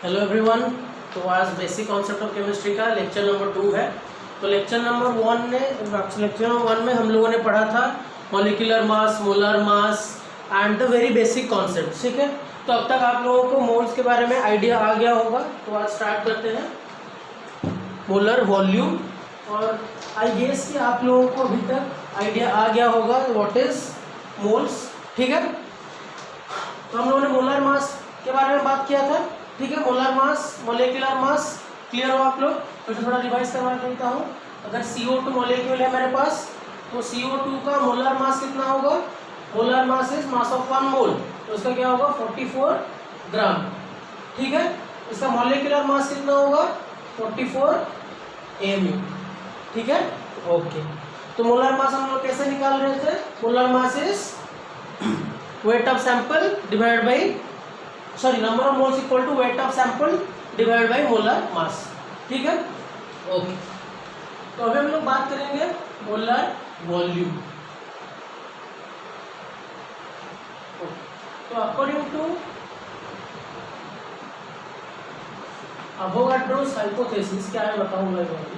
Hello everyone. तो आज basic concept of chemistry का लेक्चर नंबर 2 है। तो लेक्चर नंबर 1 में हम लोगों ने पढ़ा था molecular mass, molar mass and the very basic concept. ठीक है, तो अब तक आप लोगों को मोल्स के बारे में आइडिया आ गया होगा। तो आज स्टार्ट करते हैं मोलर वॉल्यूम। और आई गेस कि आप लोगों को अभी तक आइडिया आ गया होगा व्हाट इज मोल्स। ठीक है, तो हम लोगों ने मोलर मास के बारे में बात किया था। ठीक है, मोलर मास, मोलिकुलर मास, क्लियर हो आप लोग? फिर थोड़ा रिवाइज करवा देता हूँ। अगर CO2 मॉलिक्यूल है मेरे पास, तो CO2 का मोलर मास कितना होगा? Molar mass is mass of 1 मोल, तो उसका क्या होगा? 44 ग्राम। ठीक है, इसका मॉलिक्यूलर मास कितना होगा? 44 mu। ठीक है, ओके। तो मोलर मास हम लोग कैसे निकाल रहे थे? Molar mass is weight of sample divide by number of moles equal to weight of sample divide by molar mass. ठीक है, ओके। तो अभी हम लोग बात करेंगे मोलर वॉल्यूम। तो अकॉर्डिंग टू अवोगाड्रोस हाइपोथेसिस क्या है बताऊंगा अभी।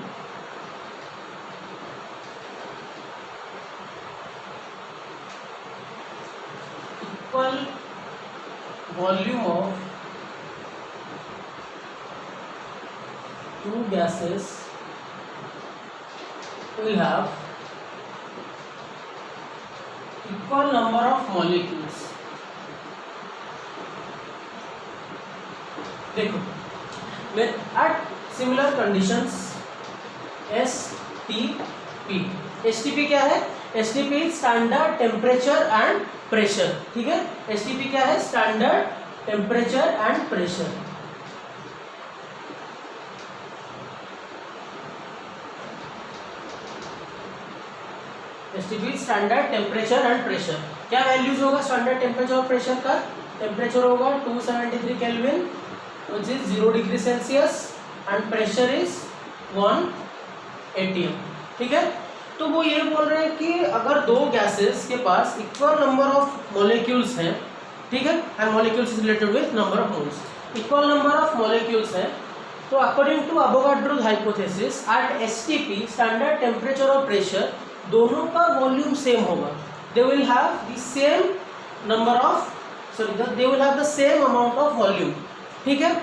Equal volume of two gases will have equal number of molecules। देखो, at similar conditions STP। STP क्या है? STP is standard temperature and pressure। ठीक है, STP क्या है? Standard temperature and pressure. STP standard temperature and pressure. क्या values होगा standard temperature और प्रेशर का? टेम्परेचर होगा 273 kelvin which is 0 degree Celsius and pressure is 1 atm। ठीक है, तो वो ये बोल रहे हैं कि अगर दो गैसेस के पास इक्वल नंबर ऑफ मॉलिक्यूल्स हैं, ठीक है, and molecules is related with number of moles, equal number of molecules हैं, तो according to Avogadro's hypothesis at STP standard temperature और प्रेशर दोनों का वॉल्यूम सेम होगा। They will have the same number of they will have the same amount of volume. ठीक है,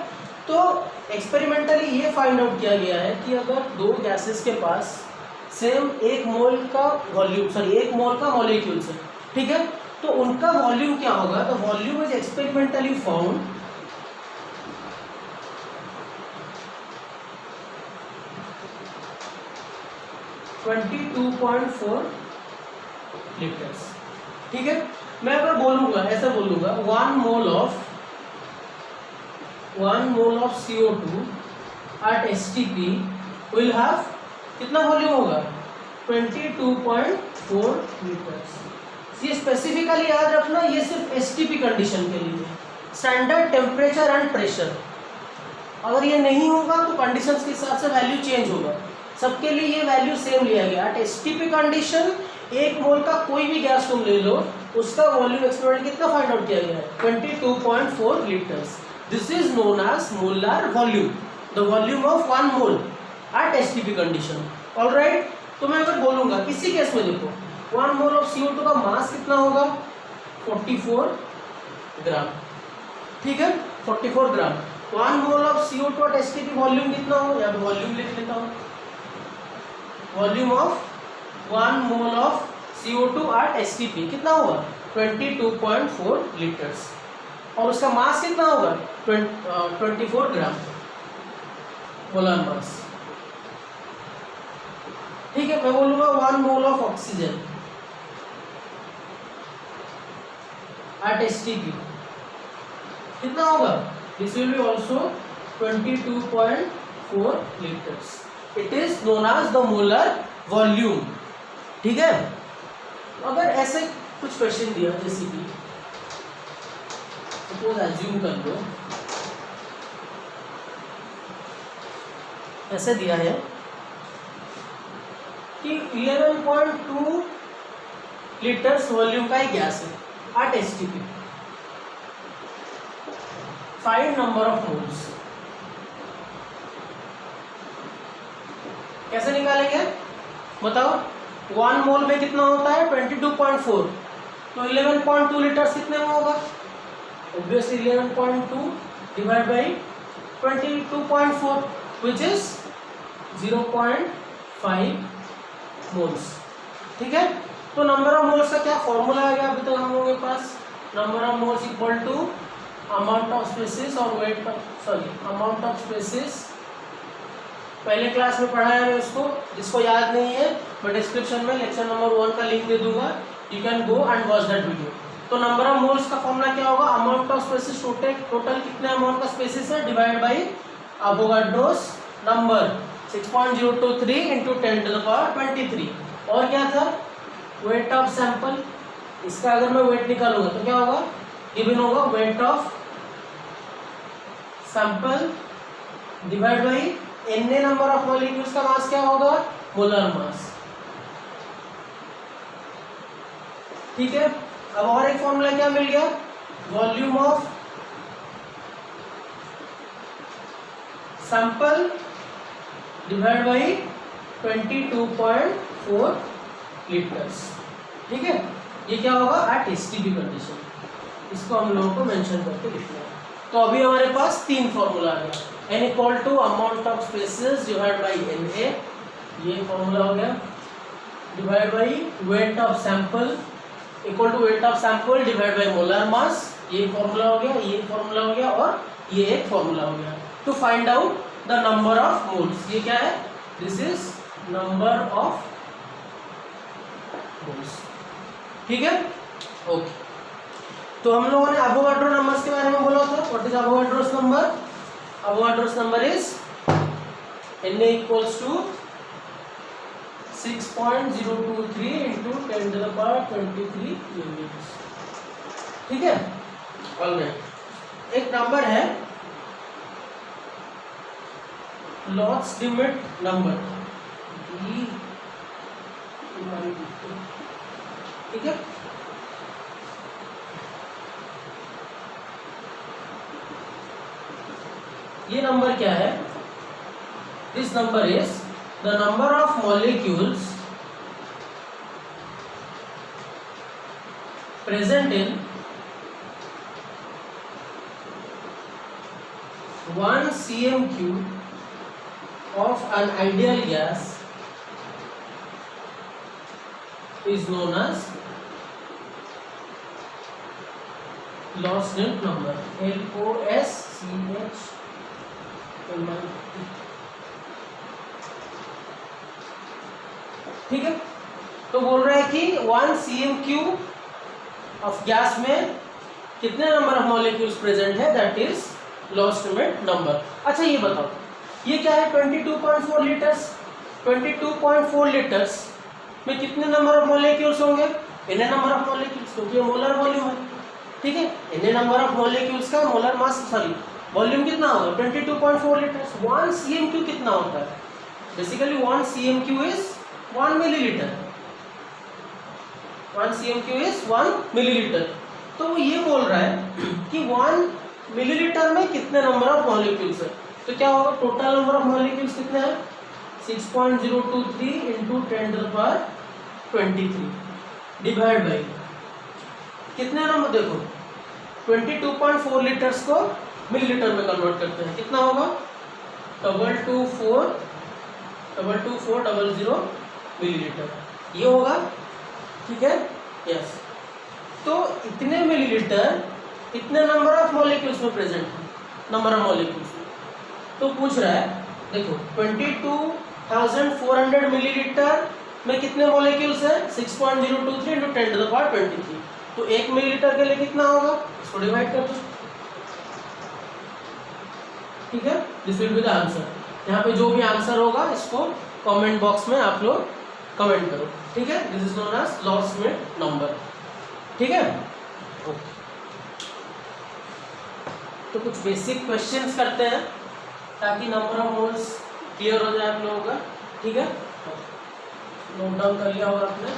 तो experimentally ये फाइंड आउट किया गया है कि अगर दो गैसेस के पास सेम एक मोल का मॉलिक्यूल्स है, ठीक है, तो उनका वॉल्यूम क्या होगा? तो volume is experimentally found (22.4 litres. ठीक है, मैं अगर बोलूंगा, ऐसा बोलूंगा 1 mole of CO2 at STP will have कितना वॉल्यूम होगा? 22.4 लीटर्स। ये स्पेसिफिकली याद रखना, ये सिर्फ STP कंडीशन के लिए, स्टैंडर्ड टेम्परेचर एंड प्रेशर। अगर ये नहीं होगा तो कंडीशंस के हिसाब से वैल्यू चेंज होगा। सबके लिए ये वैल्यू सेम लिया गया। एट STP कंडीशन एक मोल का कोई भी गैस तुम ले लो, उसका वॉल्यूम एक्सपेरिमेंट कितना फाइंड आउट किया गया है? 22.4 litres. This is known as molar volume, the volume of 1 mole at STP condition. Alright, तो मैं अगर बोलूंगा किसी केस में देखो 1 मोल ऑफ CO2 का मास कितना होगा? 44 ग्राम। ठीक है, 44 ग्राम। 1 mole of CO2 at STP volume कितना हो? यहाँ पे वॉल्यूम लिख लेता हूँ। Volume of 1 mole of CO2 at STP कितना होगा? 22.4 लीटर्स। और उसका मास कितना होगा? 24 ग्राम मोलर मास। ठीक है, मैं बोलूंगा 1 mole of oxygen at STP कितना होगा? This will be also 22.4 litres. It is known as the molar volume. ठीक है, अगर ऐसे कुछ क्वेश्चन दिया, जैसे कि सपोज एज्यूम कर लो ऐसे दिया है कि 11.2 लीटर्स वॉल्यूम का एक गैस है at STP, find number of moles. कैसे निकालेंगे बताओ? 1 मोल में कितना होता है 22.4, तो 11.2 लीटर्स कितने में होगा? Obviously 11.2 divide by 22.4 which is 0.5 moles. ठीक है, तो नंबर ऑफ मोल्स का क्या फॉर्मूला आ गया अभी तक हम लोगों के पास? Number of moles equal to amount of species और weight of amount of species. पहले क्लास में पढ़ाया है उसको, जिसको याद नहीं है मैं डिस्क्रिप्शन में लेक्चर नंबर 1 का लिंक दे दूंगा, you can go and watch that video. तो नंबर ऑफ मोल्स का फॉर्मूला क्या होगा? अमाउंट ऑफ स्पेसिस, टोटल कितने अमाउंट का स्पेसिस है divide by Avogadro's number 6.023 into 10⁻23। और क्या था? Wait of sample. इसका अगर मैं वेट निकालूंगा तो क्या होगा? गिवन होगा weight of sample divide by N number of molecules का मास क्या होगा? Molar mass. ठीक है, अब और एक फॉर्मूला क्या मिल गया? Volume of sample divide by 22.4 litres. ठीक है, ये क्या होगा? At STP condition. इसको हम लोगों को मेंशन करके लिखना है। तो अभी हमारे पास 3 फॉर्मूला आ गया। n equal to amount of species divide by Na, ये फॉर्मूला हो गया, divide by weight of sample equal to weight of sample divide by molar mass, ये फॉर्मूला हो गया, ये फॉर्मूला हो गया और ये एक फॉर्मूला हो गया। To find out the number of moles, ये क्या है? This is number of moles. ठीक है, ओके। तो हम लोगों ने अवोगाड्रो नंबर्स के बारे में बोला था। What is Avogadro's number? Avogadro's number is Na equals to 6.023 into 10⁻23 units. ठीक है, ऑलराइट। एक नंबर है लॉट्स लिमिट नंबर, ठीक है। ये नंबर क्या है? This number is the number of molecules present in 1 cm³ of an ideal gas is known as Loss-Limit number, LOSCH। ठीक है, तो बोल रहा है कि 1 cm³ ऑफ गैस में कितने नंबर ऑफ मॉलिक्यूल्स प्रेजेंट है, that is loss limit number. अच्छा ये बताओ, ये क्या है? 22.4 लीटर्स। 22.4 लीटर्स में कितने नंबर ऑफ मॉलिक्यूल्स होंगे? n नंबर ऑफ मॉलिक्यूल्स, क्योंकि ये मोलर वॉल्यूम है। ठीक है, n नंबर ऑफ मॉलिक्यूल्स का मोलर मास वॉल्यूम कितना होगा? 22.4 लीटर्स। 1 cm³ कितना होता है? Basically 1 cm³ is 1 millilitre. 1 cm³ is 1 millilitre. तो वो ये बोल रहा है कि 1 मिलीलीटर में कितने नंबर ऑफ मॉलिक्यूल्स है। तो क्या होगा? टोटल नंबर ऑफ मॉलिक्यूल्स कितने हैं? 6.023 इंटू 10⁻23 डिवाइड बाई कितने नंबर? देखो 22.4 लीटर्स को मिलीलीटर में कन्वर्ट करते हैं, कितना होगा? 22400 मिलीलीटर ये होगा। ठीक है, यस। तो इतने मिलीलीटर इतने नंबर ऑफ मॉलिक्यूल्स में प्रेजेंट है, नंबर ऑफ मॉलिक्यूल्स। तो पूछ रहा है, देखो 22,400 मिलीलीटर में कितने मॉलिक्यूल्स हैं? 6.023 इंटू 10⁻23। तो 1 मिलीलीटर के लिए कितना होगा? इसको डिवाइड कर दो। ठीक है, this will be the answer. यहाँ पे जो भी आंसर होगा इसको कमेंट बॉक्स में आप लोग कमेंट करो। ठीक है, this is known as Loschmidt number. ठीक है, ओके। तो कुछ बेसिक क्वेश्चंस करते हैं ताकि नंबर ऑफ मोल्स क्लियर हो जाए आप लोगों का। ठीक है, नोट डाउन कर लिया होगा आपने।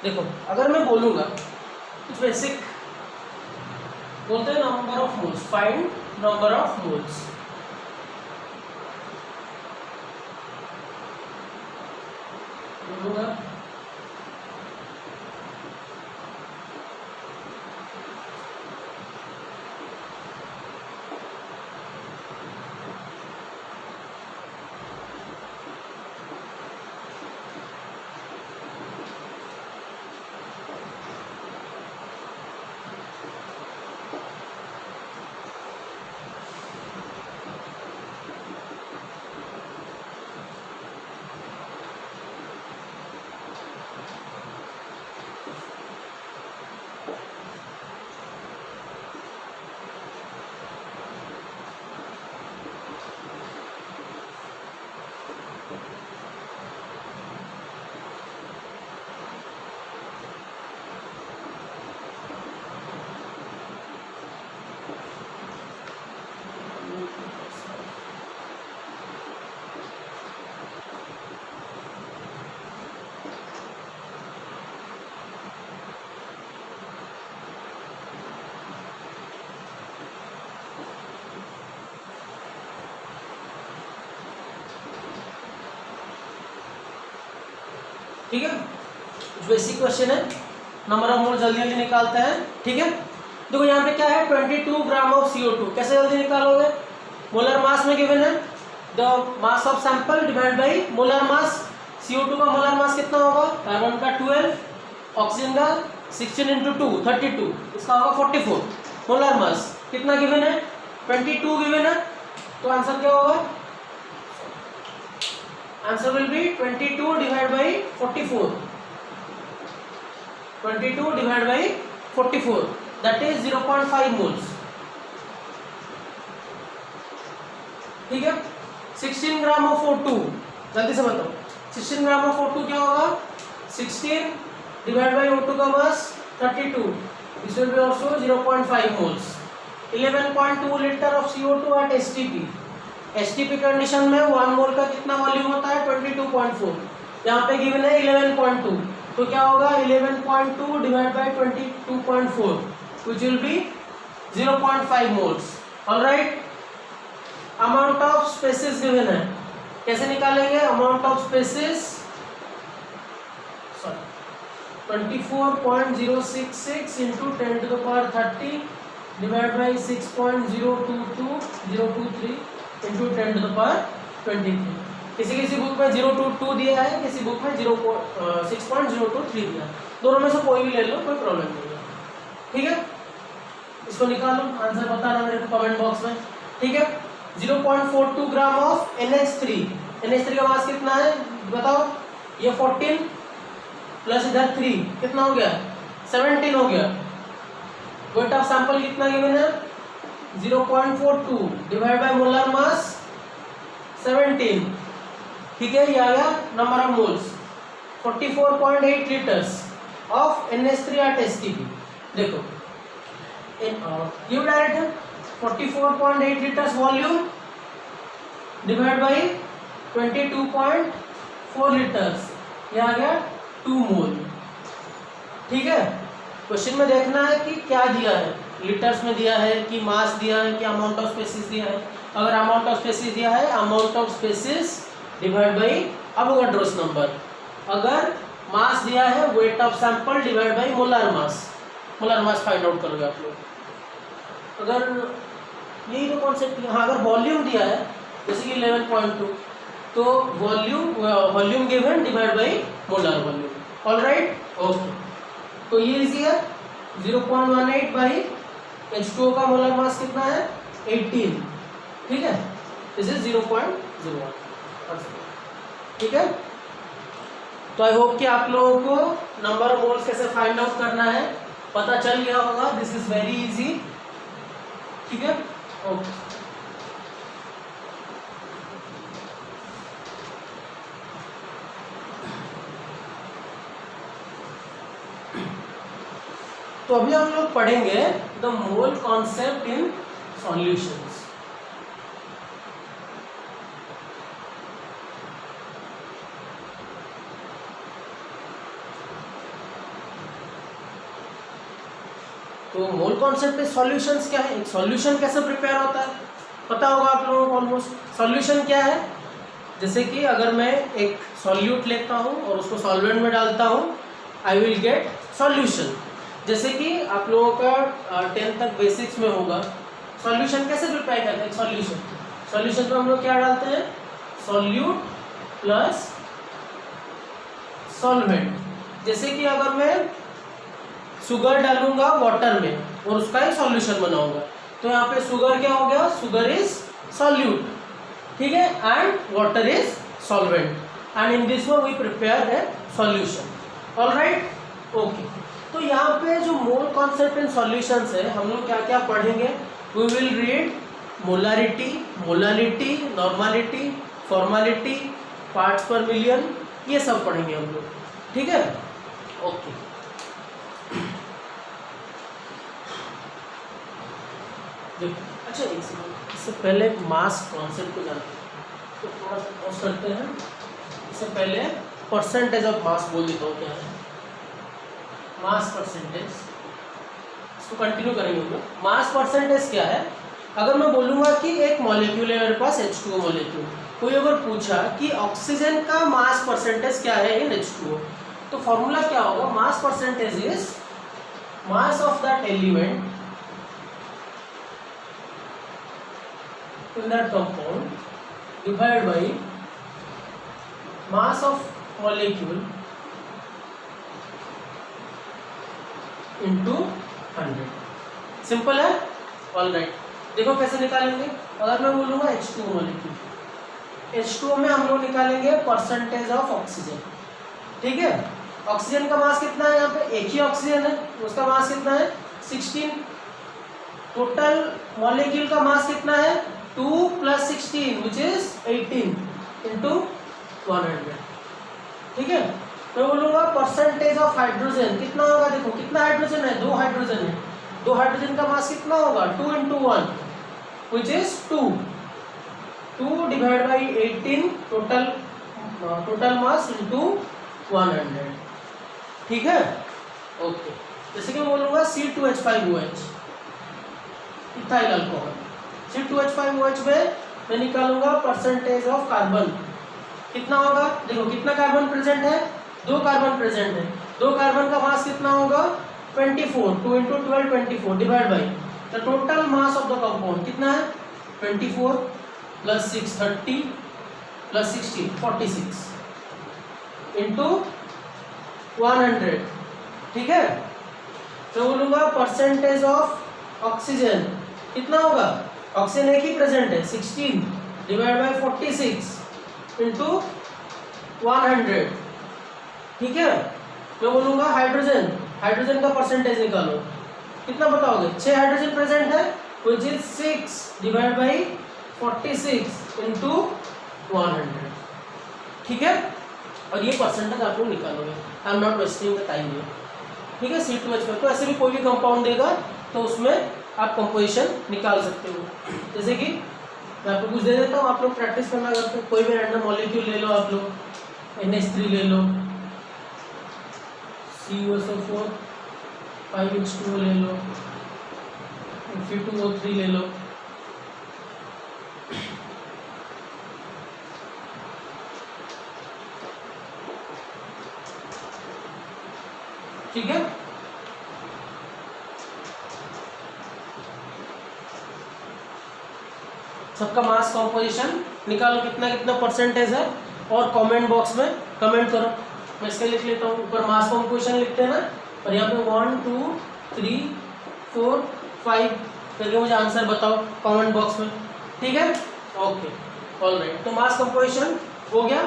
देखो अगर मैं बोलूँगा कुछ बेसिक बोलते हैं number of moles, find number of moles. बोलूँगा ठीक है, बेसिक क्वेश्चन है, नंबर ऑफ मोल जल्दी जल्दी निकालते हैं। ठीक है, देखो यहाँ पे क्या है 22 ग्राम ऑफ CO2, कैसे जल्दी निकालोगे? मोलर मास में गिवन है the mass of sample divide by molar mass. CO2 का मोलर मास कितना होगा? कार्बन का 12, ऑक्सीजन का 16 इंटू 2 32, इसका होगा 44। मोलर मास कितना गिवन है? 22 गिवन है, तो आंसर क्या होगा? Answer will be 22 divide by 44, 22 divide by 44, that is 0.5 moles. ठीक है, 16 ग्राम ऑफ O2, जल्दी से बताओ 16 ग्राम ऑफ O2 क्या होगा? 16 डिवाइड बाई O2 का mass 32, this will be also 0.5 moles. 11.2 litre of CO2 at STP। STP condition में 1 मोल का कितना वॉल्यूम होता है? 22.4, यहाँ पे गिवन है 11.2, तो क्या होगा? 11.2 divide by 22.4 which will be 0.5 moles। Alright, amount of species given है, कैसे निकालेंगे? Amount of species 24.066 into 10 to the power 30 divide by 6.022023 into 10 to the power 23। किसी किसी बुक में 022 दिया है, किसी बुक में 6.023 दिया है, दोनों में से कोई भी ले लो, कोई प्रॉब्लम नहीं है। ठीक है, इसको निकालो, आंसर बताना मेरे को कमेंट बॉक्स में। ठीक है, 0.42 ग्राम ऑफ NH3। NH3 का मास कितना है बताओ? ये 14 प्लस इधर 3 कितना हो गया? 17 हो गया। वेट ऑफ सैंपल कितना गिवन है? 0.42 डिवाइड बाय मोलर मास 17। ठीक है, ये आ गया number of moles 44.8 litres of NH3 at STP। देखो गिव डायरेक्ट है 44.8 litres volume divide by 22.4 litres, ये आ गया 2 मोल। ठीक है, क्वेश्चन में देखना है कि क्या दिया है, लीटर्स में दिया है कि मास दिया है कि अमाउंट ऑफ स्पेसिस दिया है। अगर अमाउंट ऑफ स्पेसिस दिया है, amount of species divide by Avogadro's number. अगर मास दिया है, weight of sample divide by molar mass. Molar mass find out करोगे आप लोग। अगर यही तो कॉन्सेप्ट। हाँ, अगर वॉल्यूम दिया है जैसे कि 11.2, तो volume given divide by molar volume. Alright, okay, तो ये इजी है। 0.18 बाई H2O का मोलर मास कितना है? 18। ठीक है, दिस इज 0.01। ठीक है, तो आई होप कि आप लोगों को नंबर ऑफ मोल्स कैसे फाइंड आउट करना है पता चल गया होगा। This is very easy. ठीक है, ओके। तो अभी हम लोग पढ़ेंगे the mole concept in solutions. तो मोल कॉन्सेप्ट में सॉल्यूशंस क्या है, एक सॉल्यूशन कैसे प्रिपेयर होता है पता होगा आप लोगों को ऑलमोस्ट। सॉल्यूशन क्या है, जैसे कि अगर मैं एक सॉल्यूट लेता हूँ और उसको सॉल्वेंट में डालता हूँ, आई विल गेट सॉल्यूशन। जैसे कि आप लोगों का 10th तक बेसिक्स में होगा, सॉल्यूशन कैसे प्रिपेयर करते हैं। सॉल्यूशन सॉल्यूशन में हम लोग क्या डालते हैं, सॉल्यूट प्लस सॉल्वेंट। जैसे कि अगर मैं शुगर डालूंगा वाटर में और उसका एक सॉल्यूशन बनाऊंगा, तो यहाँ पे शुगर क्या हो गया, शुगर इज सॉल्यूट, ठीक है, and water is solvent, and in this way we prepare a solution. Alright, okay. तो यहाँ पे जो मोल कॉन्सेप्ट इन सॉल्यूशंस है, हम लोग क्या क्या पढ़ेंगे, we will read molarity, molality, normality, formality, parts per million, ये सब पढ़ेंगे हम लोग, ठीक है, ओके। अच्छा एक सेकंड, इससे पहले मास कॉन्सेप्ट को जानते हैं, तो थोड़ा सा पॉज करते हैं। इससे पहले परसेंटेज ऑफ मास बोल देता हूँ क्या है, मास परसेंटेज, इसको कंटिन्यू करेंगे हम लोग। मास परसेंटेज क्या है, अगर मैं बोलूँगा कि एक मॉलिक्यूल है मेरे पास H2O मॉलिक्यूल, कोई अगर पूछा कि ऑक्सीजन का मास परसेंटेज क्या है इन H2O, तो फॉर्मूला क्या होगा, mass percentage is mass of that element in that compound divided by mass of molecule into 100। Simple है, ऑल राइट। देखो कैसे निकालेंगे, अगर मैं बोलूँगा H2O मॉलिक्यूल, H2O में हम लोग निकालेंगे परसेंटेज ऑफ ऑक्सीजन, ठीक है। ऑक्सीजन का मास कितना है, यहाँ पे एक ही ऑक्सीजन है, उसका मास कितना है 16। टोटल मॉलिक्यूल का मास कितना है 2 + 16 विच इज 18 इंटू 100, ठीक है। मैं बोलूँगा परसेंटेज ऑफ हाइड्रोजन कितना होगा, देखो कितना हाइड्रोजन है, 2 हाइड्रोजन है, 2 हाइड्रोजन का मास कितना होगा 2 × 1 which is 2, 2 divide by 18 total mass into 100, ठीक है, ओके। जैसे कि मैं बोलूँगा C2H5OH इथाइल अल्कोहल, C2H5OH में मैं निकालूंगा परसेंटेज ऑफ कार्बन, कितना होगा, देखो कितना कार्बन प्रेजेंट है, 2 कार्बन प्रेजेंट है, 2 कार्बन का मास कितना होगा 24, 2 × 12 24 divide by the total mass of the compound कितना है 24 + 6 30 + 16 46 इंटू 100, ठीक है। तो बोलूँगा परसेंटेज ऑफ ऑक्सीजन कितना होगा, ऑक्सीजन एक ही प्रेजेंट है 16 डिवाइड बाई 46 इंटू 100, ठीक है। मैं बोलूँगा हाइड्रोजन, हाइड्रोजन का परसेंटेज निकालो, कितना बताओगे, 6 हाइड्रोजन प्रेजेंट है which is 6 divide by 46 into 100, ठीक है। और ये परसेंटेज आप लोग निकालोगे, I am not wasting the time here, ठीक है। C2H5 तो ऐसे भी कोई भी कंपाउंड देगा तो उसमें आप कंपोजिशन निकाल सकते हो। जैसे कि मैं आपको कुछ दे देता हूँ, आप लोग प्रैक्टिस करना करते हो, कोई भी रैंडम मॉलिक्यूल ले लो, आप लोग NH3 ले लो, CuSO4 5H2O ले लो, Fe2O3 ले लो, ठीक है। सबका मास कॉम्पोजिशन निकालो, कितना कितना परसेंटेज है, और कमेंट बॉक्स में कमेंट करो। मैं इसके लिख लेता हूँ, ऊपर मास कॉम्पोजिशन लिखते हैं ना, और यहाँ पे 1 2 3 4 5 करके मुझे आंसर बताओ कमेंट बॉक्स में, ठीक है, ओके, ऑल राइट। तो मास कॉम्पोजिशन हो गया,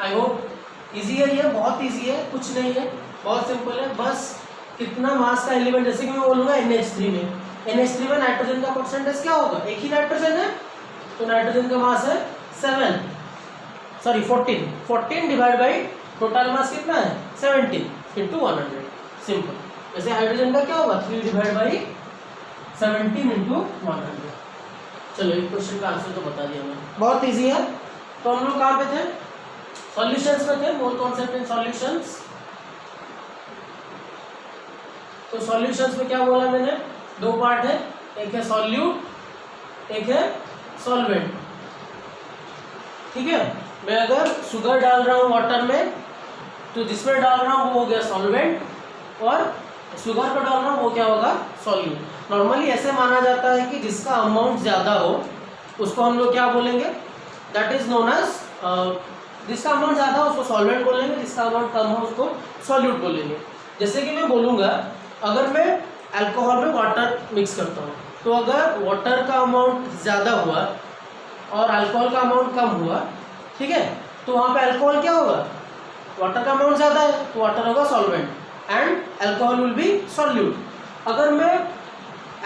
आई होप इजी है, ये बहुत इजी है, कुछ नहीं है, बहुत सिंपल है। बस कितना मास का एलिमेंट, जैसे कि मैं बोलूँगा NH3 में नाइट्रोजन का परसेंटेज क्या होगा, एक ही नाइट्रोजन है तो नाइट्रोजन का मास है 14 डिवाइड बाई टोटल मास कितना है 17 इंटू 100, सिंपल। जैसे हाइड्रोजन का क्या होगा 3 डिवाइड बाई 17 इंटू 100। चलो एक क्वेश्चन का आंसर तो बता दिया मैंने, बहुत इजी है। तो हम लोग कहाँ पे थे, सॉल्यूशंस में थे, मोल कॉन्सेप्ट इन सॉल्यूशंस। तो सॉल्यूशंस में क्या बोला मैंने, दो पार्ट है, एक है सॉल्यूट, एक है सॉल्वेंट। ठीक है, मैं अगर शुगर डाल रहा हूँ वाटर में तो जिसमें डाल रहा हूँ वो हो गया सॉल्वेंट, और शुगर को डाल रहा हूँ वो क्या होगा, सॉल्यूट। नॉर्मली ऐसे माना जाता है कि जिसका अमाउंट ज़्यादा हो उसको हम लोग क्या बोलेंगे, दैट इज नोन एज, जिसका अमाउंट ज़्यादा हो उसको सॉल्वेंट बोलेंगे, जिसका अमाउंट कम हो उसको सॉल्यूट बोलेंगे। जैसे कि मैं बोलूँगा अगर मैं अल्कोहल में वाटर मिक्स करता हूँ तो अगर वाटर का अमाउंट ज़्यादा हुआ और अल्कोहल का अमाउंट कम हुआ, ठीक है, तो वहाँ पे अल्कोहल क्या होगा, वाटर का अमाउंट ज़्यादा है तो वाटर होगा solvent and alcohol will be solute. अगर मैं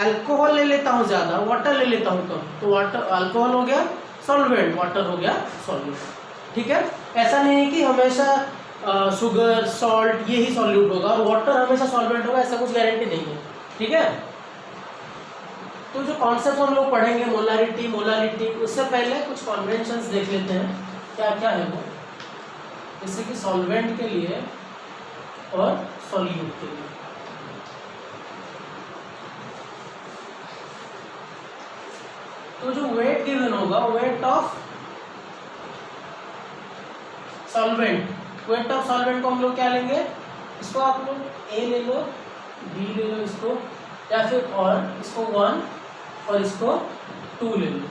अल्कोहल ले लेता हूँ ज़्यादा, वाटर ले लेता हूँ कम, तो वाटर अल्कोहल हो गया सॉल्वेंट, वाटर हो गया सॉल्यूट। ठीक है, ऐसा नहीं है कि हमेशा शुगर सॉल्ट ये ही सॉल्यूट होगा और वाटर हमेशा सॉल्वेंट होगा, ऐसा कुछ गारंटी नहीं है। ठीक है, तो जो कॉन्सेप्ट हम लोग पढ़ेंगे मोलारिटी मोलालिटी, उससे पहले कुछ कन्वेंशंस देख लेते हैं क्या क्या है वो, जैसे कि सॉल्वेंट के लिए और सॉल्यूट के लिए। तो जो वेट गिवन होगा, weight of solvent, weight of solvent को हम लोग क्या लेंगे, इसको आप लोग ए ले लो, बी ले लो इसको, या फिर और इसको 1 और इसको 2 ले लो।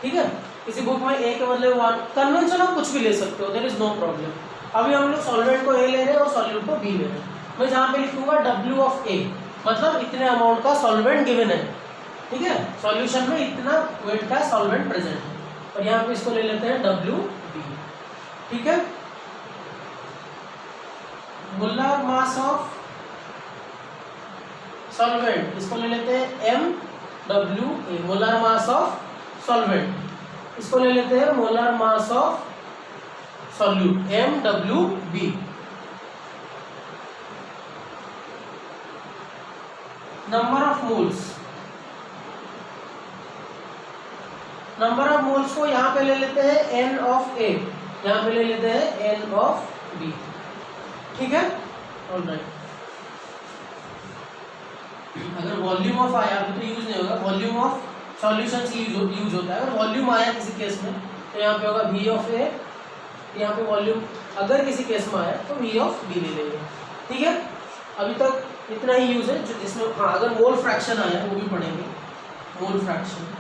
ठीक है, किसी बुक में ए के बदले 1, कन्वेंशन आप कुछ भी ले सकते हो, देयर इज नो प्रॉब्लम। अभी हम लोग सॉल्वेंट को ए ले रहे हैं और सॉल्यूट को बी ले रहे हैं। मैं जहाँ पे लिखूंगा W ऑफ ए, मतलब इतने अमाउंट का सॉल्वेंट गिवन है। ठीक है, सॉल्यूशन में इतना वेट का सॉल्वेंट प्रेजेंट है, और यहाँ पे इसको ले लेते हैं WB। ठीक है, मोलर मास ऑफ सॉल्वेंट, इसको ले लेते हैं MWA, molar mass of solvent. इसको ले लेते हैं molar mass of solute, MWB। Number of moles, number of moles को यहाँ पे ले लेते हैं N ऑफ A, यहाँ पे ले लेते हैं N ऑफ B। ठीक है, ऑलराइट। अगर वॉल्यूम ऑफ आया तो यूज नहीं होगा, वॉल्यूम ऑफ सॉल्यूशन यूज होता है। अगर वॉल्यूम आया किसी केस में तो यहाँ पे होगा V ऑफ A, यहाँ पे वॉल्यूम अगर किसी केस में आया तो V ऑफ B ले लेंगे। ठीक है, अभी तक इतना ही यूज है जो जिसमें, हाँ अगर मोल फ्रैक्शन आया वो भी पढ़ेंगे। मोल फ्रैक्शन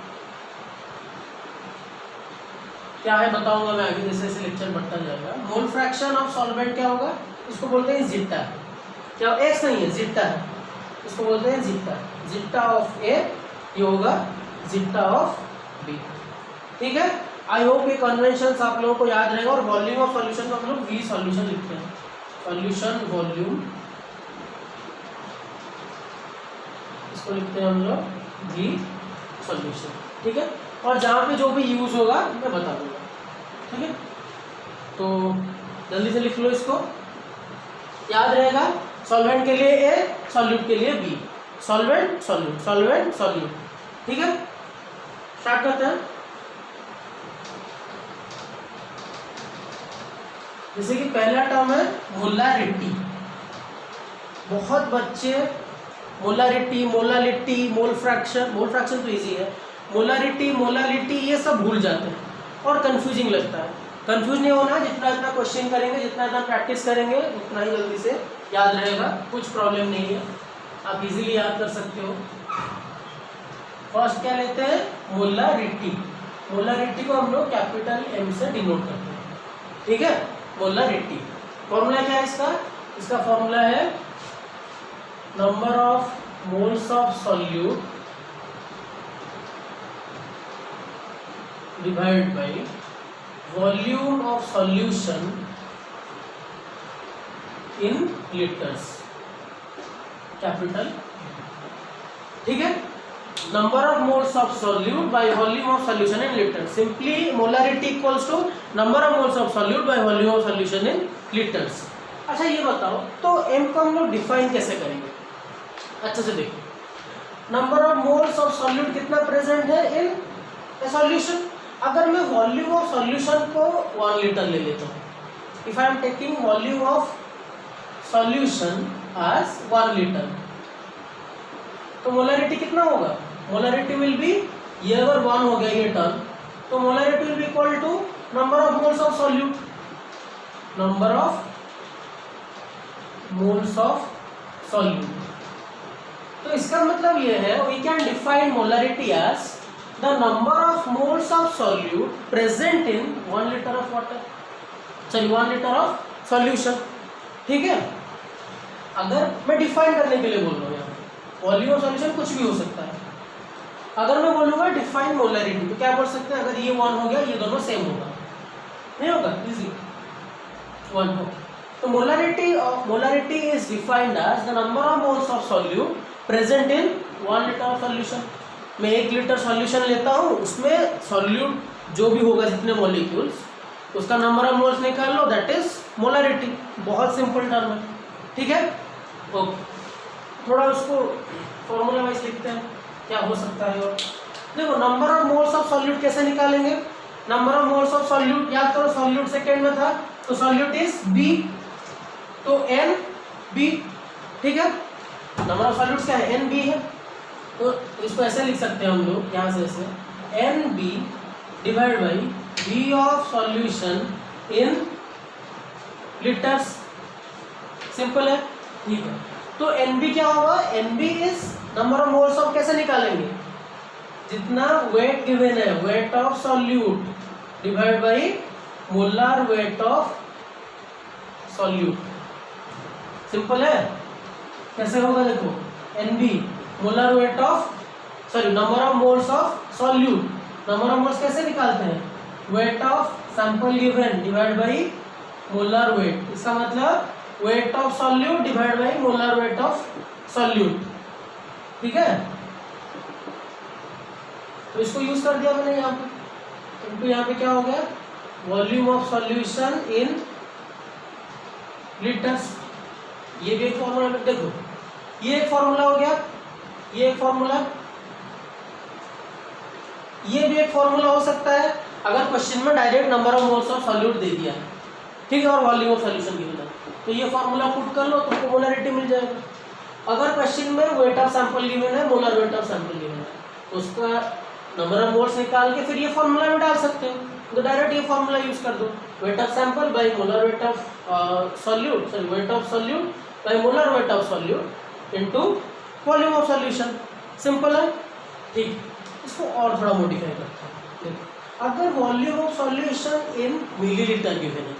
क्या है बताऊंगा मैं आगे, जैसे जैसे लेक्चर बढ़ता जाएगा। मोल फ्रैक्शन ऑफ सॉल्वेंट क्या होगा, इसको बोलते हैं जिट्टा। क्या एक्स नहीं है, जिट्टा है, इसको बोलते हैं जिट्टा। जिट्टा ऑफ ए ये होगा जिट्टा ऑफ बी। ठीक है, आई होप ये कन्वेंशंस आप लोगों को याद रहेगा। और वॉल्यूम ऑफ सॉल्यूशन को हम लोग वी सॉल्यूशन लिखते हैं, सॉल्यूशन वॉल्यूम, इसको लिखते हैं हम लोग वी सॉल्यूशन। ठीक है, और जहाँ पे जो भी यूज होगा मैं बता दूंगा। ठीक है, तो जल्दी से लिख लो, इसको याद रहेगा। सॉल्वेंट के लिए ए, सॉल्यूट के लिए B, solvent solute, solvent solute. ठीक है, स्टार्ट करते हैं। जैसे कि पहला टर्म है मोलारिटी। बहुत बच्चे molarity molality mole fraction, mole fraction तो इजी है, मोलारिटी मोलालिटी ये सब भूल जाते हैं और कंफ्यूजिंग लगता है। कंफ्यूज नहीं होना, जितना इतना क्वेश्चन करेंगे, जितना इतना प्रैक्टिस करेंगे, उतना ही जल्दी से याद रहेगा, कुछ प्रॉब्लम नहीं है, आप इजीली याद कर सकते हो। फर्स्ट क्या लेते हैं, मोलारिटी। मोलारिटी को हम लोग कैपिटल M से डिनोट करते हैं। ठीक है, मोलारिटी। फॉर्मूला क्या है इसका, इसका फॉर्मूला है number of moles of solute divide by volume of solution in litres, capital. ठीक है, number of moles of solute by volume of solution in litres. Simply molarity equals to number of moles of solute by volume of solution in litres. अच्छा ये बताओ, तो M को हम लोग define कैसे करेंगे, अच्छे से देखो। Number of moles of solute कितना प्रेजेंट है इन ए सॉल्यूशन। अगर मैं वॉल्यूम ऑफ सॉल्यूशन को 1 लीटर ले लेता हूँ, if I am taking volume of solution as 1 litre, तो मोलरिटी कितना होगा, मोलरिटी विल बी, ये अगर 1 हो गया ये टर्म, तो molarity will be equal to number of moles of solute, number of moles of solute. तो इसका मतलब ये है, we can define molarity as the number of moles of solute present in 1 litre of water, sorry 1 litre of solution. ठीक है, अगर मैं define करने के लिए बोल रहा हूँ, यहाँ वॉल्यूम ऑफ सॉल्यूशन कुछ भी हो सकता है। अगर मैं बोलूंगा डिफाइन मोलरिटी तो क्या बोल सकते हैं, अगर ये 1 हो गया ये दोनों सेम होगा, नहीं होगा, इजी 1 हो। तो molarity is defined as the number of moles of solute present in 1 litre of solution. मैं 1 लीटर सॉल्यूशन लेता हूँ, उसमें सॉल्यूट जो भी होगा जितने मॉलिक्यूल्स, उसका नंबर ऑफ मोल्स निकाल लो, दैट इज मोलरिटी। बहुत सिंपल टर्म है, ठीक है। ओके, थोड़ा उसको फॉर्मूला वाइज लिखते हैं क्या हो सकता है। और देखो number of moles of solute कैसे निकालेंगे, number of moles of solute याद करो, सॉल्यूट सेकेंड में था तो सॉल्यूट इज बी, तो एन बी, ठीक है। नंबर ऑफ सॉल्यूट्स क्या है, एन बी है, तो इसको ऐसे लिख सकते हैं हम लोग यहाँ से ऐसे, N B divide by B of solution in litres, simple है, ठीक है। तो एन बी क्या होगा, N B is number of moles of, कैसे निकालेंगे, जितना वेट गिवन है, weight of solute divide by molar weight of solute, simple है। कैसे होगा देखो, N B molar weight of, sorry number of moles of solute, number of moles कैसे निकालते हैं, weight of sample given divide by molar wait, इसका मतलब wait of solute divide by molar weight of solute, ठीक है। तो इसको use कर दिया मैंने यहाँ पे, इनको यहाँ पे क्या हो गया, volume of solution in litres. ये भी एक फॉर्मूला, देखो ये एक फॉर्मूला हो गया, ये एक फॉर्मूला, ये भी एक फॉर्मूला हो सकता है अगर क्वेश्चन में direct number of moles of solute दे दिया, ठीक है, और वॉल्यूम ऑफ सॉल्यूशन गिवन है, तो ये फॉर्मूला पुट कर लो, तुमको मोलरिटी मिल जाएगा। अगर क्वेश्चन में वेट ऑफ सैंपल गिवन है, molar weight of sample given है, तो उसका नंबर ऑफ मोल्स निकाल के फिर ये फॉर्मूला में डाल सकते हो, तो डायरेक्ट ये फॉर्मूला यूज कर दो, wait of sample by molar weight of solute, sorry wait of solute by molar weight of solute into volume of solution, simple है, ठीक। इसको और थोड़ा मॉडिफाई करते हैं, देखो अगर volume of solution in millilitre given है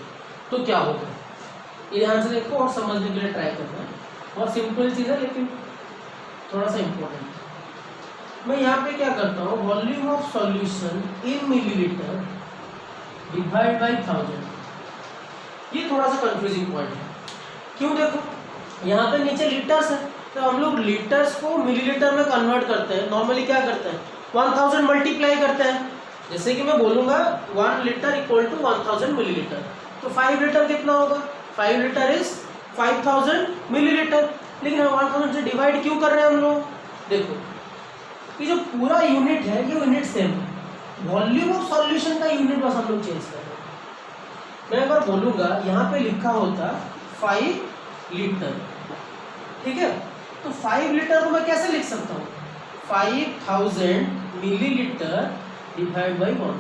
तो क्या होगा, ये ध्यान से देखो और समझने के लिए ट्राई करना है, बहुत सिंपल चीज़ है लेकिन थोड़ा सा इम्पोर्टेंट। मैं यहाँ पे क्या करता हूँ, volume of solution in millilitre divide by 1000, ये थोड़ा सा कंफ्यूजिंग पॉइंट है। क्यों, देखो यहाँ पे नीचे लीटर्स है, तो हम लोग लीटर्स को मिलीलीटर में कन्वर्ट करते हैं, नॉर्मली क्या करते हैं 1000 मल्टीप्लाई करते हैं, जैसे कि मैं बोलूँगा 1 लीटर इक्वल टू 1000 मिलीलीटर, तो 5 लीटर कितना होगा, 5 लीटर इज 5000 मिलीलीटर, लेकिन हम 1000 से डिवाइड क्यों कर रहे हैं हम लोग, देखो ये जो पूरा यूनिट है ये यूनिट सेम है, वॉल्यूम ऑफ सॉल्यूशन का यूनिट बस हम लोग चेंज कर रहे हैं। मैं अगर बोलूँगा यहाँ पे लिखा होता 5 लीटर, ठीक है, तो 5 लीटर को मैं कैसे लिख सकता हूँ, 5000 मिलीलीटर डिवाइड बाई 1000,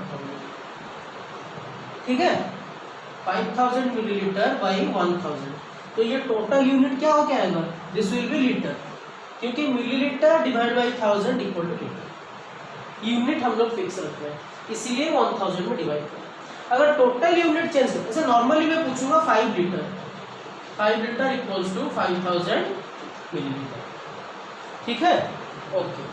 ठीक है, 5000 मिलीलीटर बाई 1000, तो ये टोटल यूनिट क्या हो गया है, दिस विल बी लीटर, क्योंकि millilitre divide by 1000 equal two litre, unit हम लोग फिक्स रख रहे हैं, इसीलिए 1000 में डिवाइड करें। अगर टोटल यूनिट चेंज करें, जैसे नॉर्मली मैं पूछूंगा 5 litre, 5 litre equals to 5000 millilitre, ठीक है, ओके।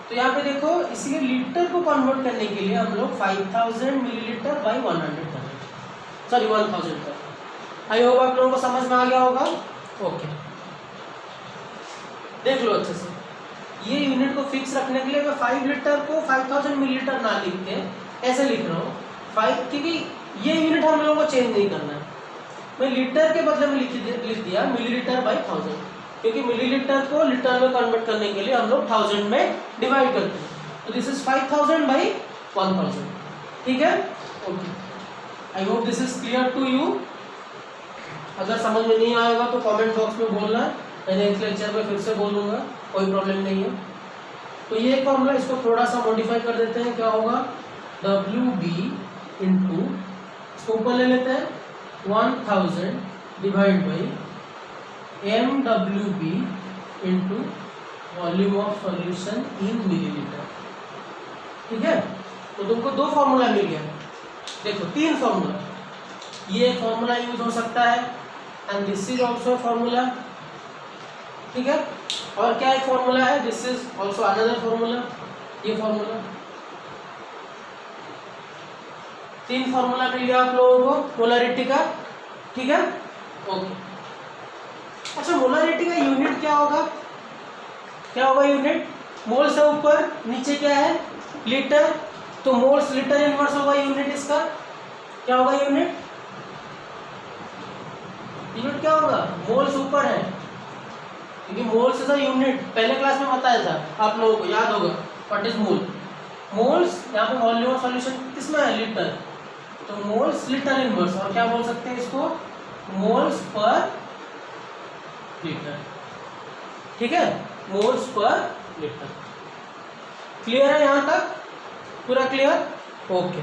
तो यहाँ पे देखो, इसलिए लीटर को कन्वर्ट करने के लिए हम लोग 5000 मिलीलीटर बाई 100 करें, सॉरी 1000 करें। आई होप आप लोगों को समझ में आ गया होगा, ओके। देख लो अच्छे से, ये यूनिट को फिक्स रखने के लिए मैं 5 लीटर को 5000 मिलीलीटर ना लिख के ऐसे लिख रहा हूँ 5, क्योंकि ये यूनिट हम लोगों को चेंज नहीं करना है, मैं लीटर के बदले में लिख दिया मिलीलीटर बाई 1000, क्योंकि मिलीलीटर को लीटर में कन्वर्ट करने के लिए हम लोग 1000 में डिवाइड करते हैं, तो दिस इज 5000 बाई 1000, ठीक है, okay. I hope this is clear to you. अगर समझ में नहीं आएगा तो कमेंट बॉक्स में बोलना, मैं नेक्स्ट लेक्चर में फिर से बोलूँगा, कोई प्रॉब्लम नहीं है। तो ये फॉर्मूला, इसको थोड़ा सा मॉडिफाई कर देते हैं, क्या होगा WB इंटू, इसको ऊपर ले लेते हैं 1000 divide by MWB into volume of solution in millilitre. ठीक है, तो तुमको दो फॉर्मूला मिल गया। देखो 3 फॉर्मूला, ये एक फॉर्मूला यूज हो सकता है and this is also formula. ठीक है, और क्या एक फॉर्मूला है, this is also another formula, ये फॉर्मूला। 3 फॉर्मूला मिल गया आप लोगों को मोलारिटी का। ठीक है, ओके। अच्छा, मोलारिटी का यूनिट क्या होगा, क्या होगा यूनिट? मोल से ऊपर, नीचे क्या है लीटर, तो मोल्स लीटर इनवर्स होगा यूनिट इसका। क्या होगा यूनिट? यूनिट क्या होगा? मोल्स ऊपर है, क्योंकि मोल्स इज अ यूनिट, पहले क्लास में बताया था आप लोगों को, याद होगा व्हाट इज मोल। मोल्स, यहाँ पे वॉल्यूम ऑफ सॉल्यूशन किसमें है? लीटर, तो मोल्स लीटर इनवर्स, और क्या बोल सकते हैं इसको? Moles per litre. ठीक है, मोल्स पर लीटर। क्लियर है यहां तक? पूरा क्लियर? ओके।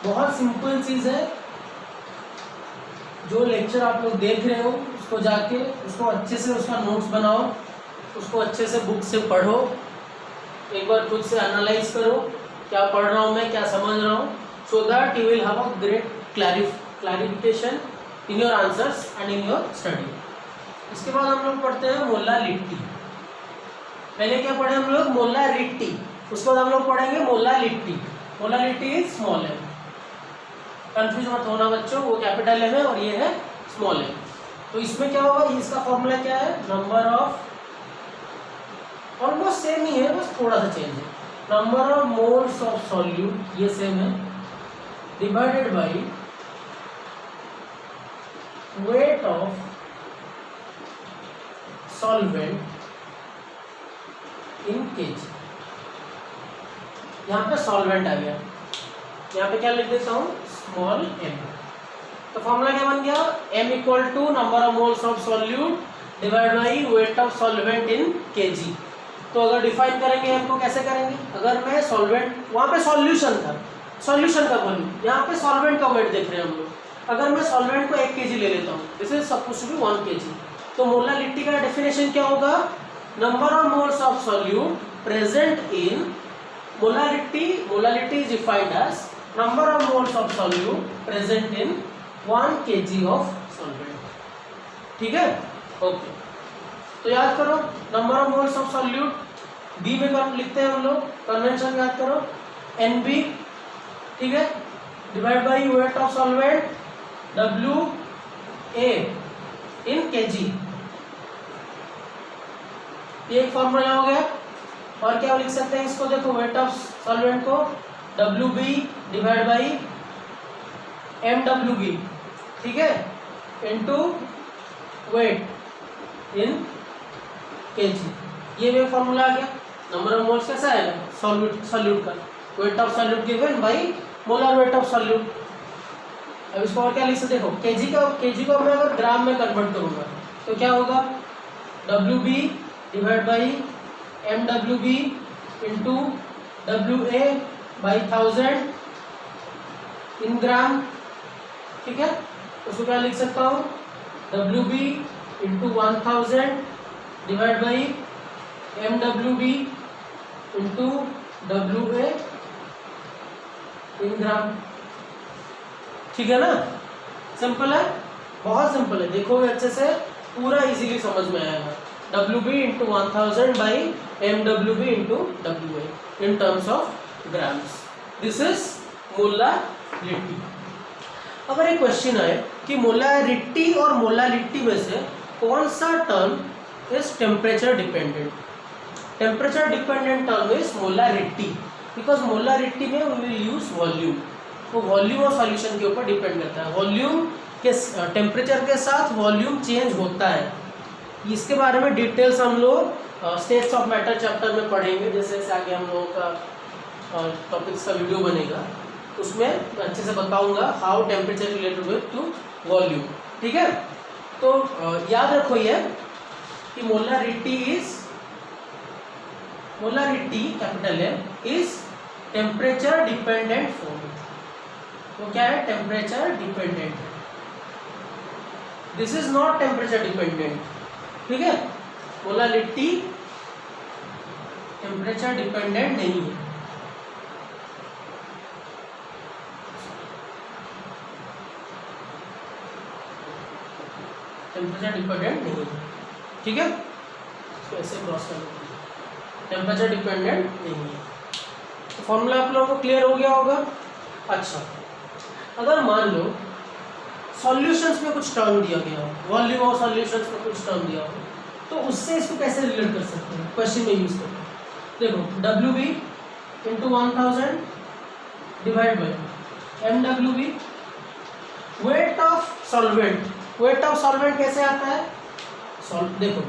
बहुत सिंपल चीज है, जो लेक्चर आप लोग देख रहे हो उसको जाके उसको अच्छे से उसका नोट्स बनाओ, उसको अच्छे से बुक से पढ़ो, एक बार खुद से एनालाइज करो क्या पढ़ रहा हूँ मैं, क्या समझ रहा हूँ, so that you will have a great clarification in your answers and in your study. इसके बाद हम लोग पढ़ते हैं मोलारिटी। पहले क्या पढ़े हम लोग? मोलारिटी। उसके बाद हम लोग पढ़ेंगे molarity. Molarity is small M, confuse मत होना बच्चों, वो कैपिटल एम है और ये है स्मॉल एम। तो इसमें क्या होगा, इसका फॉर्मूला क्या है? नंबर ऑफ, ऑलमोस्ट सेम ही है, बस थोड़ा सा चेंज है। Number of moles of solute, ये सेम है, divided by weight of solvent in KG. यहाँ पे सॉल्वेंट आ गया, यहाँ पे क्या लिख देता हूँ? Small M. तो फॉर्मूला क्या बन गया? m equal to number of moles of solute divide by weight of solvent in KG. तो अगर डिफाइन करेंगे m को कैसे करेंगे? अगर मैं सॉल्वेंट, वहाँ पे सॉल्यूशन था, सॉल्यूशन का वॉल्यूम, यहाँ पे सॉल्वेंट का वेट देख रहे हैं हम लोग। अगर मैं सॉल्वेंट को 1 kg ले लेता हूँ, this is suppose to be 1 kg, तो मोलारिटी का डेफिनेशन क्या होगा? Number of moles of solute present in molarity is defined as number of moles of solute present in 1 kg of solvent. ठीक है, ओके। तो याद करो number of moles of solute, B में कौन लिखते हैं हम लोग? कन्वेंशन याद करो, NB। ठीक है, divide by weight of solvent WA in kg। ये एक फॉर्मूला हो गया। और क्या लिख सकते हैं इसको? देखो, वेट ऑफ सॉल्वेंट को WB डिवाइड बाई MWB, ठीक है, इनटू वेट इन kg। ये भी फॉर्मूला आ गया। नंबर ऑफ मोल्स कैसा आएगा? सॉल्यूट का wait of solute given by molar weight of solute. अब इसको और क्या लिख सकते? देखो, kg को मैं अगर ग्राम में कन्वर्ट करूंगा तो क्या होगा? WB divide by MWB into WA by 1000 इन ग्राम। ठीक है, उसको क्या लिख सकता हूँ? WB into 1000 divide by MWB into WA इन ग्राम। ठीक है ना? सिंपल है, बहुत सिंपल है, देखोगे अच्छे से पूरा इजीली समझ में आएगा। WB into 1000 by MWB into WA in terms of grams. This is molarity. अगर एक क्वेश्चन आए कि मोलारिटी और मोलालिटी में से कौन सा term is temperature dependent? Temperature dependent term is molarity, because molarity में वी विल यूज वॉल्यूम। वो वॉल्यूम ऑफ सॉल्यूशन के ऊपर डिपेंड करता है। वॉल्यूम के टेम्परेचर के साथ वॉल्यूम चेंज होता है। इसके बारे में डिटेल्स हम लोग स्टेट्स ऑफ मैटर चैप्टर में पढ़ेंगे, जैसे आगे हम लोगों का टॉपिक्स का वीडियो बनेगा। उसमें अच्छे से बताऊंगा how temperature related with two volume. ठीक है, तो याद रखो ये कि molarity capital M is temperature dependent formula. तो क्या है? Temperature dependent. This is not temperature dependent. ठीक है, मोलारिटी टेम्परेचर डिपेंडेंट नहीं है। टेम्परेचर डिपेंडेंट नहीं है। ठीक है, इसको ऐसे क्रॉस कर लो, टेम्परेचर डिपेंडेंट नहीं है। तो फॉर्मूला आप लोगों को क्लियर हो गया होगा। अच्छा, अगर मान लो सॉल्यूशंस में कुछ टर्म दिया गया हो, वॉल्यूम ऑफ सॉल्यूशंस में कुछ टर्म दिया हो, तो उससे इसको कैसे रिलेट कर सकते हैं? क्वेश्चन में यूज करते हैं। देखो WB into 1000 divide by MWB, weight of solvent. Weight of solvent कैसे आता है? देखो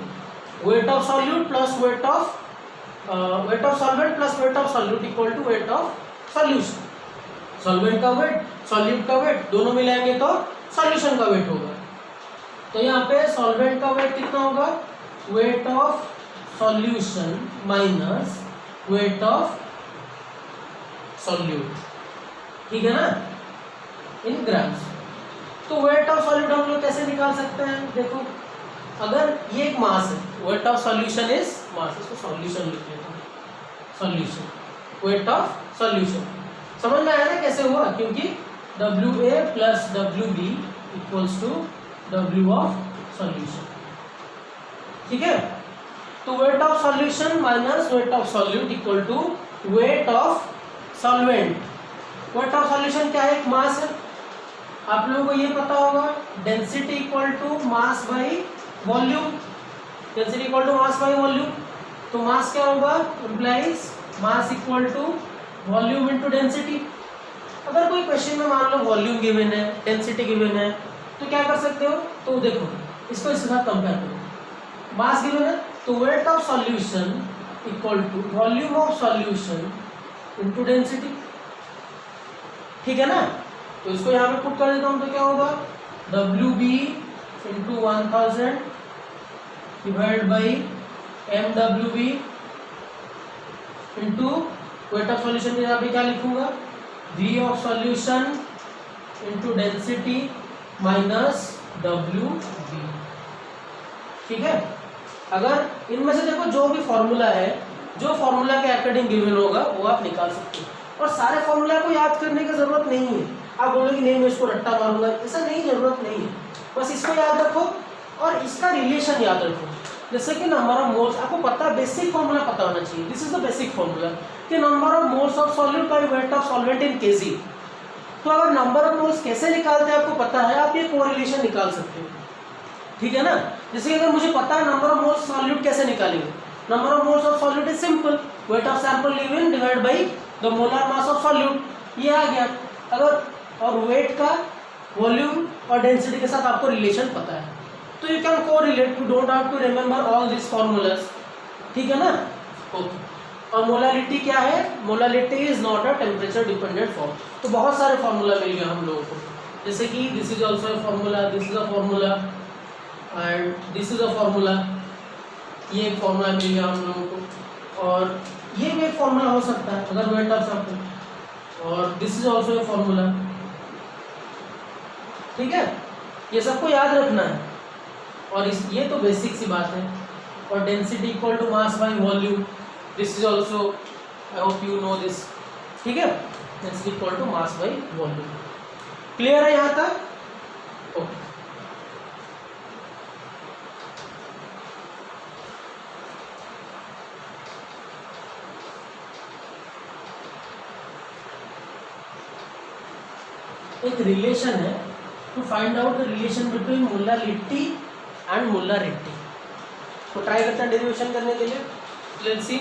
weight of solute plus weight of solvent plus weight of solute equal to weight of solution. Solvent का वेट, सॉल्यूट का weight दोनों मिलाएंगे तो solution का वेट होगा। तो यहाँ पे सॉल्वेंट का वेट कितना होगा? Weight of solution minus weight of solute. ठीक है ना, इन ग्राम्स। तो वेट ऑफ सॉल्यूट हम लोग कैसे निकाल सकते हैं? देखो अगर ये एक मास है, weight of solution is mass, इसको सॉल्यूशन लिख लेते हैं, सॉल्यूशन, वेट ऑफ सॉल्यूशन। समझ में आया ना कैसे हुआ? क्योंकि WA plus WB equals to W of solution. ठीक है, तो weight of solution minus weight of solute equal to weight of solvent. Weight of solution क्या है? एक मास है, आप लोगों को ये पता होगा। Density equal to mass by volume, density equal to mass by volume. तो मास क्या होगा? Implies mass equal to volume into density. अगर कोई क्वेश्चन में मान लो वॉल्यूम गिवन है, डेंसिटी गिवन है, तो क्या कर सकते हो? तो देखो इसको इसके साथ कंपेयर करो। मास गिवन है तो weight of solution equal to volume of solution into density. ठीक है ना, तो इसको यहाँ पे पुट कर देता हूँ तो क्या होगा? WB into 1000 divide by MWB into weight of solution के यहाँ पे क्या लिखूंगा? V of solution into density minus WB। ठीक है, अगर इनमें से देखो जो भी फॉर्मूला है, जो फॉर्मूला के अकॉर्डिंग गिवन होगा वो आप निकाल सकते हो। और सारे फॉर्मूला को याद करने की जरूरत नहीं है। आप बोलोगे कि नहीं मैं इसको रट्टा मारूंगा, ऐसा नहीं, जरूरत नहीं है। बस इसको याद रखो और इसका रिलेशन याद रखो। जैसे कि नंबर ऑफ मोल्स, आपको पता, बेसिक फॉर्मूला पता होना चाहिए। This is the basic formula कि number of moles of solute by weight of solvent in kg। तो अगर नंबर ऑफ मोल्स कैसे निकालते हैं आपको पता है, आप ये कोरिलेशन निकाल सकते हो। ठीक है ना, जैसे अगर मुझे पता है नंबर ऑफ मोल्स सॉल्यूट कैसे निकालेंगे, number of moles of solute is simple, wait of sample given divide by the molar mass of solute, ये आ गया। अगर और वेट का वॉल्यूम और डेंसिटी के साथ आपको रिलेशन पता है तो you can correlate, you don't have to remember all this formulas. ठीक है ना, ओके। और मोलारिटी क्या है? Molarity is not a temperature dependent form. तो बहुत सारे फॉर्मूला मिल गए हम लोगों को, जैसे कि this is also a formula, this is a formula and this is a formula. ये एक फॉर्मूला मिल गया हम लोगों को, और ये भी एक फॉर्मूला हो सकता है अगर वेट ऑफ सैंपल, और this is also a formula. ठीक है, ये सबको याद रखना है। और ये तो बेसिक सी बात है। और density equal to mass by volume, this is also, I hope you know this. ठीक है, density equal to mass by volume. Clear है यहाँ तक? ओके। एक रिलेशन है, to find out the relation between molarity and molarity. तो try करते हैं डेरिवेशन करने के लिए। Let's see,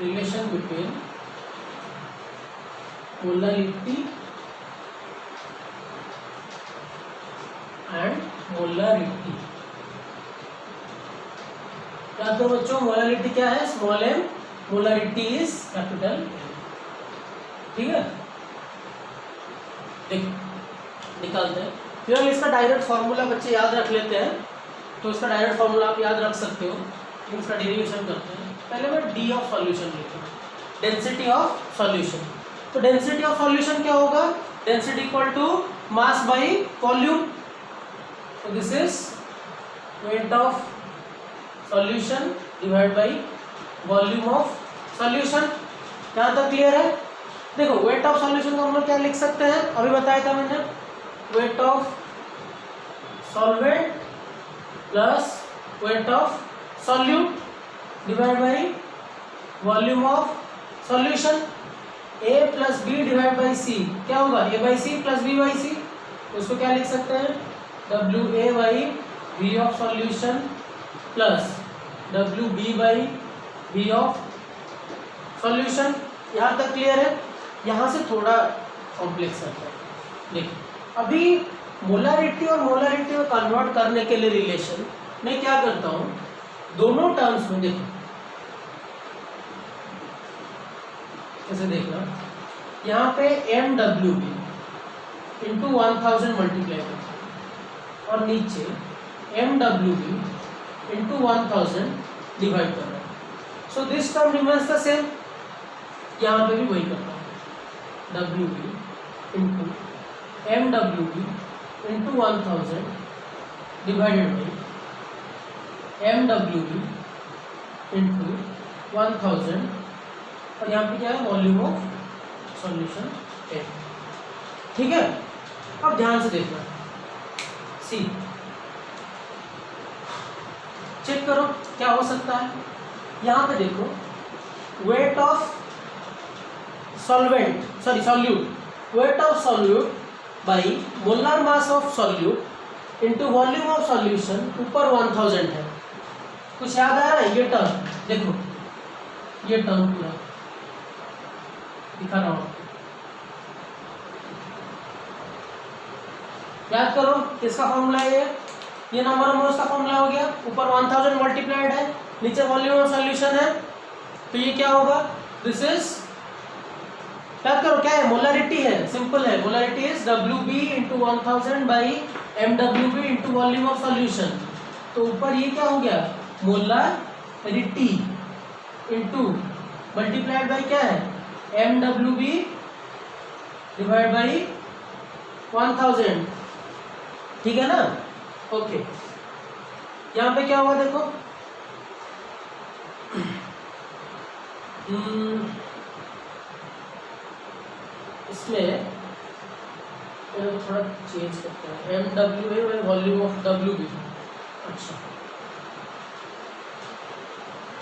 relation between molarity and molarity. याद करो बच्चों, मोलारिटी क्या है? Small m, molarity is capital M। ठीक है, देखो निकालते हैं। फिर हम इसका डायरेक्ट फॉर्मूला बच्चे याद रख लेते हैं, तो इसका डायरेक्ट फॉर्मूला आप याद रख सकते हो। इसका डेरिवेशन करते हैं। पहले मैं डी ऑफ सॉल्यूशन लिखता हूँ, डेंसिटी ऑफ सॉल्यूशन। तो डेंसिटी ऑफ सॉल्यूशन क्या होगा? Density equal to mass by volume. तो this is weight of solution divide by volume of solution. यहाँ तक क्लियर है? देखो वेट ऑफ सॉल्यूशन को हम लोग क्या लिख सकते हैं, अभी बताया था मैंने, weight of solvent plus weight of solute divide by volume of solution. A plus B divide by C क्या होगा? A by C plus B by C. उसको क्या लिख सकते हैं? W A by V of solution plus W B by V of solution. यहाँ तक clear है? यहाँ से थोड़ा कॉम्प्लेक्स है। देखो अभी मोलारिटी और मोलारिटी में कन्वर्ट करने के लिए रिलेशन मैं क्या करता हूँ, दोनों टर्म्स में देखो कैसे देखना, यहाँ पे M W B into 1000 multiply करता और नीचे M W B into 1000 divide कर रहा है। So this term remains the same, यहाँ पे भी वही करता हूँ, W B into M W B into 1000 divided by M W B into 1000 और यहाँ पे क्या है? वॉल्यूम ऑफ सॉल्यूशन है। ठीक है, अब ध्यान से देखना, सी चेक करो क्या हो सकता है। यहाँ पे देखो weight of solvent solute, wait of solute by molar mass of solute into volume of solution ऊपर 1000 है। कुछ याद आ रहा है? ये टर्म देखो, ये टर्म पूरा दिखा रहा हूं, याद करो किसका फॉर्मूला है? ये नंबर ऑफ मोल्स का फॉर्मूला हो गया। ऊपर 1000 मल्टीप्लाइड है, नीचे वॉल्यूम ऑफ सॉल्यूशन है, तो ये क्या होगा? दिस इज, याद करो क्या है? मोलारिटी है, सिंपल है। Molarity is W B into 1000 by M W B into volume of solution. तो ऊपर ये क्या हो गया? मोलारिटी इंटू मल्टीप्लाइड बाई क्या है? M W B divide by 1000। ठीक है ना? ओके, यहाँ पे क्या हुआ देखो, इसमें थोड़ा चेंज करते हैं, एम डब्ल्यू है वॉल्यूम ऑफ डब्ल्यू बी। अच्छा,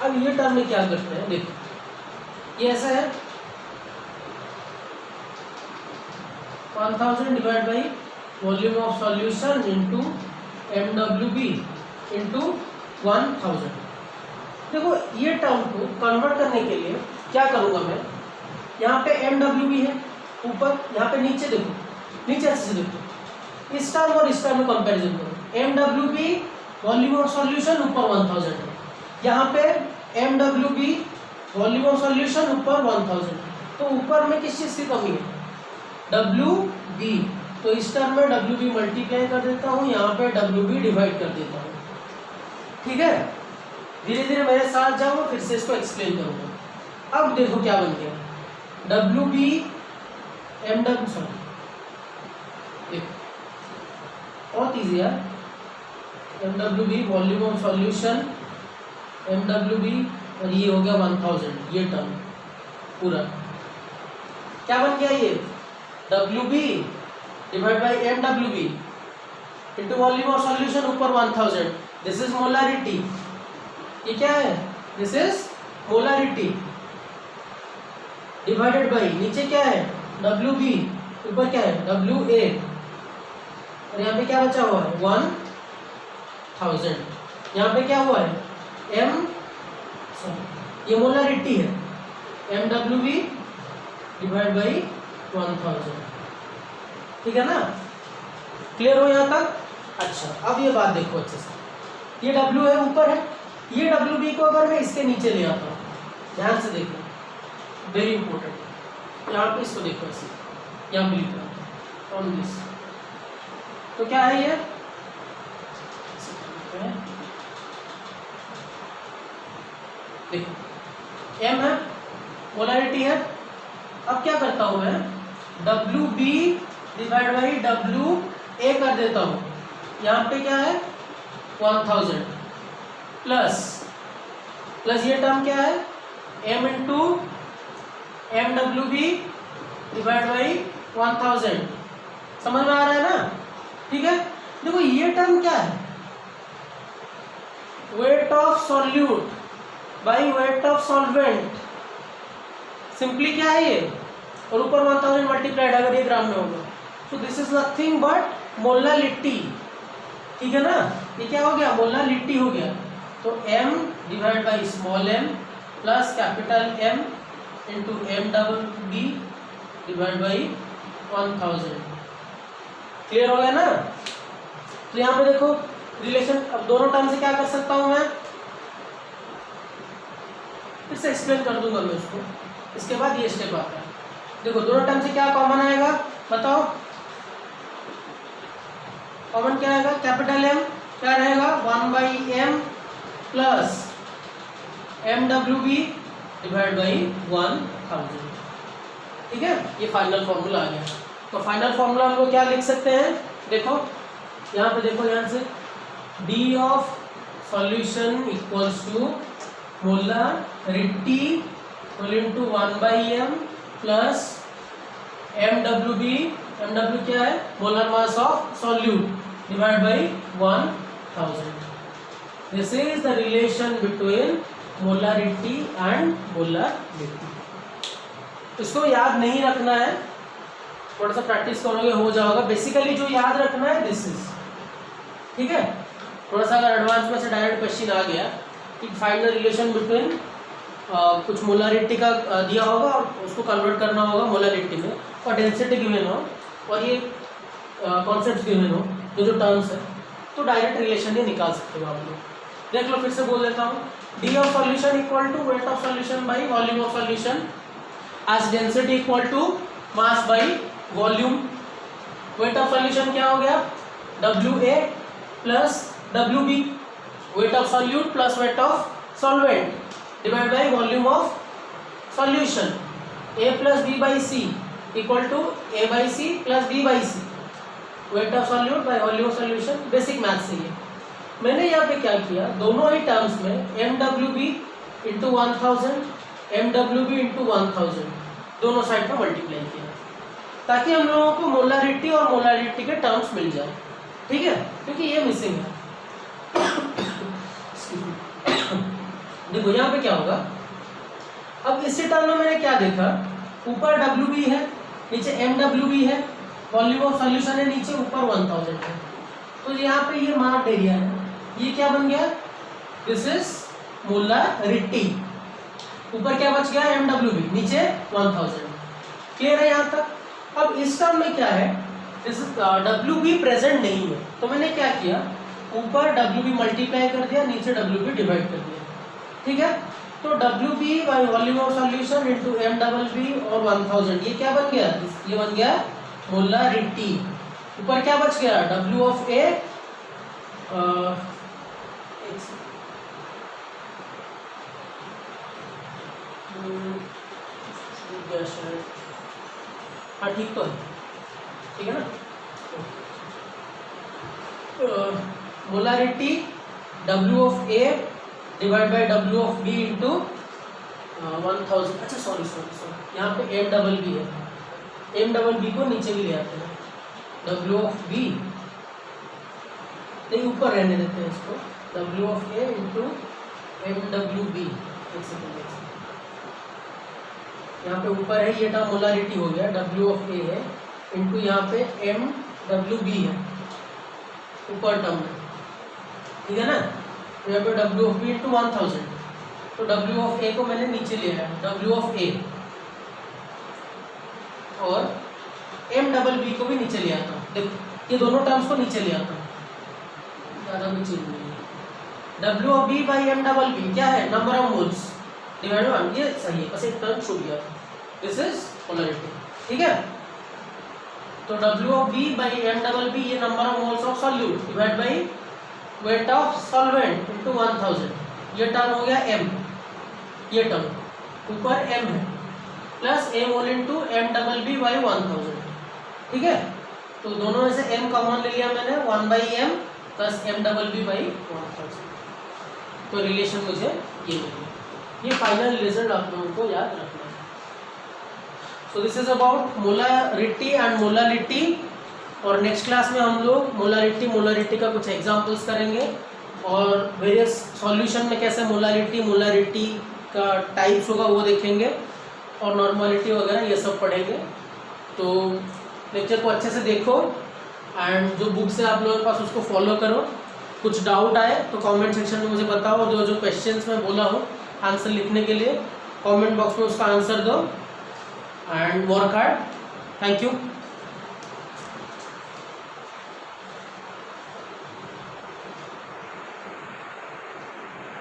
अब ये टर्म में क्या करते हैं, देखो ये ऐसा है 1000 divide by volume of solution into M W B into 1000। देखो ये टर्म को कन्वर्ट करने के लिए क्या करूँगा मैं, यहाँ पे एम डब्ल्यू बी है ऊपर, यहाँ पे नीचे देखो, नीचे अच्छे से देखो, इस टर्म और इस टर्म में कंपैरिजन करो। M W B volume of solution ऊपर 1000 है, यहाँ पे M W B volume of solution ऊपर 1000, तो ऊपर में किस चीज़ की कमी है? W B. तो इस टर्म में डब्ल्यू बी मल्टीप्लाई कर देता हूँ, यहाँ पे डब्ल्यू बी डिवाइड कर देता हूँ। ठीक है, धीरे धीरे मेरे साथ जाओ, फिर से इसको एक्सप्लेन करूँगा। अब देखो क्या बन गया, W B M W, sorry देखो बहुत ईजी है, M W B volume of solution M W B और ये हो गया 1000, ये टर्म पूरा क्या बन गया? ये W B divide by M W B into volume of solution ऊपर 1000, दिस इज मोलारिटी। ये क्या है? This is molarity divided by नीचे क्या है? डब्ल्यू बी, ऊपर क्या है? डब्ल्यू ए, और यहाँ पे क्या बचा हुआ है? 1000। यहाँ पे क्या हुआ है? एम, ये मोलारिटी है, M W B divide by 1000। ठीक है ना? क्लियर हो यहाँ तक? अच्छा, अब ये बात देखो अच्छे से, ये W है ऊपर है, ये डब्ल्यू बी को अगर मैं इसके नीचे ले आता हूँ, ध्यान से देखो, वेरी इंपॉर्टेंट, यहाँ पे इसको देखो ऐसे, यहाँ पे लिखा ऑन दिस, तो क्या है ये, देखो एम है, मोलरिटी है। अब क्या करता हूं मैं, W B divide by W A कर देता हूं, यहाँ पे क्या है 1000 प्लस ये टर्म क्या है m into M W B divide by 1000, समझ में आ रहा है ना, ठीक है। देखो ये टर्म क्या है, weight of solute by weight of solvent, simply क्या है ये, और ऊपर 1000 मल्टीप्लाइड अगर ये ग्राम में होगा, तो this is nothing but molality, ठीक है ना। ये क्या हो गया, मोलालिटी हो गया। तो m divide by small m plus capital M into M double B divide by 1000, clear हो गया ना। तो यहाँ पे देखो रिलेशन, अब दोनों टर्म से क्या कर सकता हूँ मैं, फिर से एक्सप्लेन कर दूंगा मैं उसको, इसके बाद ये स्टेप आता है। देखो दोनों टर्म से क्या कॉमन आएगा, बताओ कॉमन क्या आएगा, कैपिटल M क्या रहेगा 1/m plus M W B divide by 1000, ठीक है। ये फाइनल फॉर्मूला आ गया। तो फाइनल फॉर्मूला हम लोग क्या लिख सकते हैं, देखो यहाँ पे देखो, यहाँ से D of solution equals to molarity into 1/m plus M W B, M W क्या है molar mass of solute divide by 1000। This is the relation between molarity and molarity. इसको याद नहीं रखना है, थोड़ा सा प्रैक्टिस करोगे हो जाएगा। बेसिकली जो याद रखना है दिस इज, ठीक है। थोड़ा सा अगर एडवांस में से डायरेक्ट क्वेश्चन आ गया कि फाइंड द रिलेशन बिटवीन कुछ मोलारिटी का दिया होगा और उसको कन्वर्ट करना होगा मोलारिटी में, और डेंसिटी गिवन हो और ये कॉन्सेप्ट गिवन हो, जो टर्म्स है, तो डायरेक्ट रिलेशन ही निकाल सकते हो आप लोग। देख लो, फिर से बोल देता हूँ, D of solution equal to weight of solution by volume of solution as density equal to mass by volume. Weight of solution क्या हो गया, W A plus W B, weight of solute plus weight of solvent divide by volume of solution, A plus B by C equal to A by C plus B by C, weight of solute by volume of solution. Basic math से ये मैंने यहाँ पे क्या किया, दोनों ही terms में M W B into 1000, M W B into 1000 दोनों साइड पर मल्टीप्लाई किया, ताकि हम लोगों को मोलारिटी और मोलारिटी के टर्म्स मिल जाए, ठीक है, क्योंकि ये मिसिंग है। देखो यहाँ पे क्या होगा, अब इसी टर्म में मैंने क्या देखा, ऊपर डब्ल्यू बी है, नीचे एम डब्ल्यू बी है, वॉल्यूम ऑफ सॉल्यूशन है नीचे, ऊपर 1000 है, तो यहाँ पे ये मार्क्ड एरिया है, ये क्या बन गया, दिस इज मोलारिटी। ऊपर क्या बच गया, एम डब्ल्यू बी, नीचे 1000, क्लियर है यहाँ तक। अब इस टर्म में क्या है, this is W be present नहीं है, तो मैंने क्या किया, ऊपर डब्ल्यू बी मल्टीप्लाई कर दिया, नीचे डब्ल्यू बी डिवाइड कर दिया, ठीक है। तो W B by volume of solution into M double B और 1000, ये क्या बन गया, ये बन गया मोलारिटी। ऊपर क्या बच गया, डब्ल्यू ऑफ ए, हाँ ठीक तो है, ठीक है ना। Molarity W of A divide by W of B into 1000, अच्छा सॉरी, यहाँ पे एम डबल बी है, एम डबल बी को नीचे भी ले आते हैं, डब्ल्यू ऑफ बी नहीं ऊपर रहने देते हैं इसको, W of A into M W B, एक सेकेंड, यहाँ पे ऊपर है ये टर्म मोलारिटी हो गया, डब्ल्यू ऑफ ए है इंटू यहाँ पे एम डब्ल्यू बी है ऊपर टर्म में, ठीक है ना। तो यहाँ पे डब्ल्यू ऑफ बी इंटू 1000, तो डब्ल्यू ऑफ ए को मैंने नीचे ले आया, डब्ल्यू ऑफ ए, और एम डबल बी को भी नीचे ले आता हूँ। देखो ये दोनों टर्म्स को नीचे ले आता हूँ, ज़्यादा कुछ चीज नहीं है, W of B by M double B क्या है, number of moles divide by, ये सही है, बस एक टर्म छूट गया, दिस इज पोलैरिटी, ठीक है। तो W of B by M double B ये number of moles of solute divide by weight of solvent into 1000, ये टर्म हो गया m, ये टर्म ऊपर m है, plus a mole into m double B by 1000, ठीक है। तो दोनों में से m कॉमन ले लिया मैंने, 1 by M plus m double B by 1000, तो रिलेशन मुझे ये मिली। ये फाइनल रिजल्ट आप लोगों को याद रखना है। So this is about molarity and molality, और नेक्स्ट क्लास में हम लोग मोलारिटी का कुछ एग्जांपल्स करेंगे और वेरियस सॉल्यूशन में कैसे मोलारिटी का टाइप्स होगा वो देखेंगे, और नॉर्मलिटी वगैरह ये सब पढ़ेंगे। तो लेक्चर को अच्छे से देखो एंड जो बुक्स है आप लोगों के पास उसको फॉलो करो। कुछ डाउट आए तो कमेंट सेक्शन में मुझे बताओ, जो जो क्वेश्चंस मैं बोला हूँ आंसर लिखने के लिए कमेंट बॉक्स में उसका आंसर दो, and work hard. Thank you.